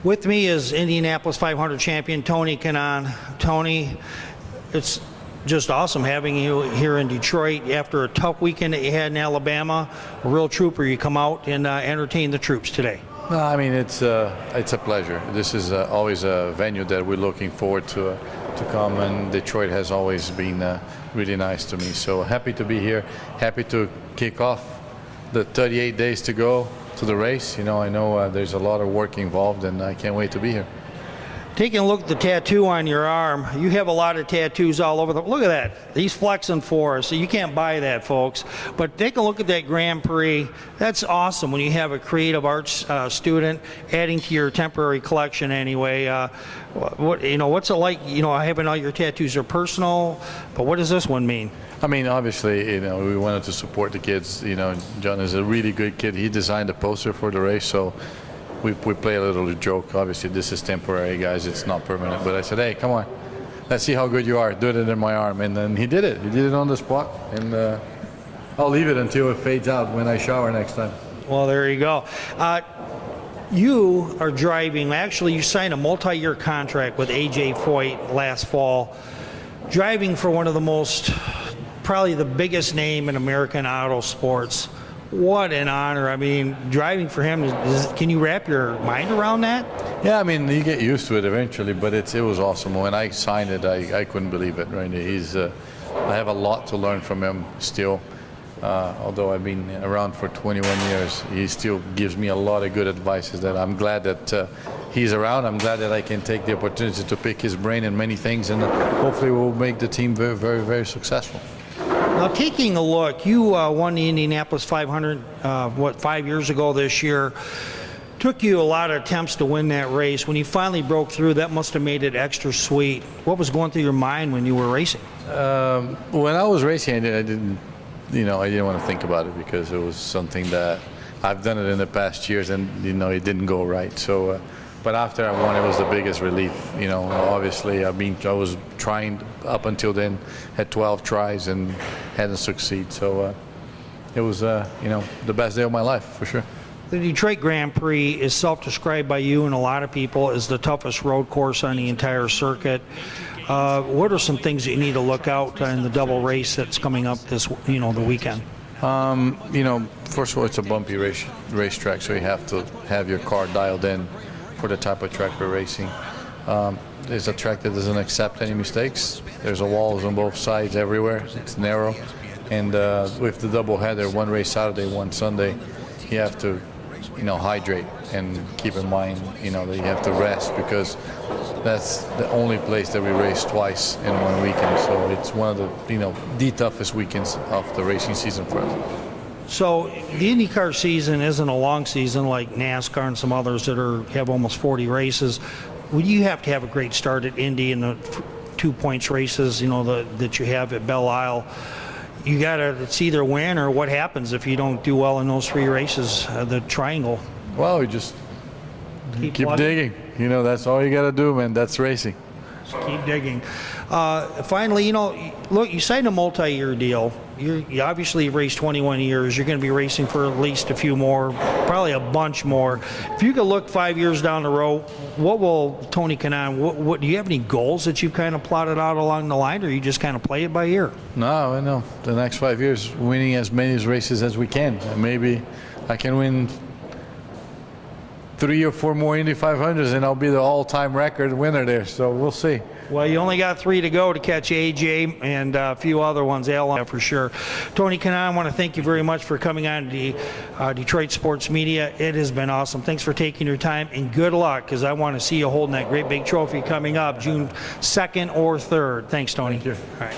With me is Indianapolis 500 champion Tony Kanaan. Tony, it's just awesome having you here in Detroit after a tough weekend that you had in Alabama. A real trooper. You come out and entertain the troops today. No, I mean it's a pleasure. This is always a venue that we're looking forward to come, and Detroit has always been really nice to me. So happy to be here. Happy to kick off the 38 days to go to the race. You know, I know there's a lot of work involved, and I can't wait to be here. Taking a look at the tattoo on your arm, you have a lot of tattoos all over look at that. He's flexing for us, so you can't buy that, folks. But take a look at that Grand Prix. That's awesome when you have a creative arts student adding to your temporary collection anyway. What's it like? You know, having all your tattoos are personal, but what does this one mean? I mean, obviously, we wanted to support the kids. John is a really good kid. He designed the poster for the race, so we play a little joke. Obviously, this is temporary, guys. It's not permanent. But I said, hey, come on. Let's see how good you are. Do it in my arm. And then he did it. He did it on the spot. And I'll leave it until it fades out when I shower next time. Well, there you go. You are driving. Actually, you signed a multi-year contract with A.J. Foyt last fall. Driving for one of the most, probably the biggest name in American auto sports. What an honor. I mean, driving for him, can you wrap your mind around that? Yeah, I mean, you get used to it eventually, but it was awesome. When I signed it, I couldn't believe it. Right? I have a lot to learn from him still. Although I've been around for 21 years, he still gives me a lot of good advices that I'm glad that he's around. I'm glad that I can take the opportunity to pick his brain in many things, and hopefully we'll make the team very, very, very successful. Now, taking a look, you won the Indianapolis 500, 5 years ago this year. Took you a lot of attempts to win that race. When you finally broke through, that must have made it extra sweet. What was going through your mind when you were racing? When I was racing, I didn't want to think about it because it was something that I've done it in the past years, and it didn't go right. So. But after I won, it was the biggest relief. Obviously, I was trying up until then, had 12 tries and hadn't succeeded. So it was, the best day of my life for sure. The Detroit Grand Prix is self-described by you and a lot of people as the toughest road course on the entire circuit. What are some things that you need to look out in the double race that's coming up this, the weekend? First of all, it's a bumpy racetrack, so you have to have your car dialed in for the type of track we're racing. There's a track that doesn't accept any mistakes. There's walls on both sides everywhere. It's narrow. And with the double header, one race Saturday, one Sunday, you have to, hydrate and keep in mind, that you have to rest because that's the only place that we race twice in one weekend. So it's one of the toughest weekends of the racing season for us. So the IndyCar season isn't a long season like NASCAR and some others that have almost 40 races. Would you have to have a great start at Indy in the 2 points races, that you have at Belle Isle? It's either win or what happens if you don't do well in those 3 races, the triangle. Well, we just keep digging. That's all you got to do, man. That's racing. Just keep digging. Finally, look, you signed a multi-year deal. You obviously raced 21 years. You're going to be racing for at least a few more, probably a bunch more. If you could look 5 years down the road, what will Tony Kanaan, what do you have any goals that you've kind of plotted out along the line, or you just kind of play it by ear? No, I know. The next 5 years, winning as many races as we can. And maybe I can win 3 or 4 more Indy 500s, and I'll be the all-time record winner there. So we'll see. Well, you only got 3 to go to catch AJ and a few other ones, Alan, for sure. Tony Kanaan, I want to thank you very much for coming on the Detroit Sports Media. It has been awesome. Thanks for taking your time, and good luck, because I want to see you holding that great big trophy coming up June 2nd or 3rd. Thanks, Tony. Thank you. All right.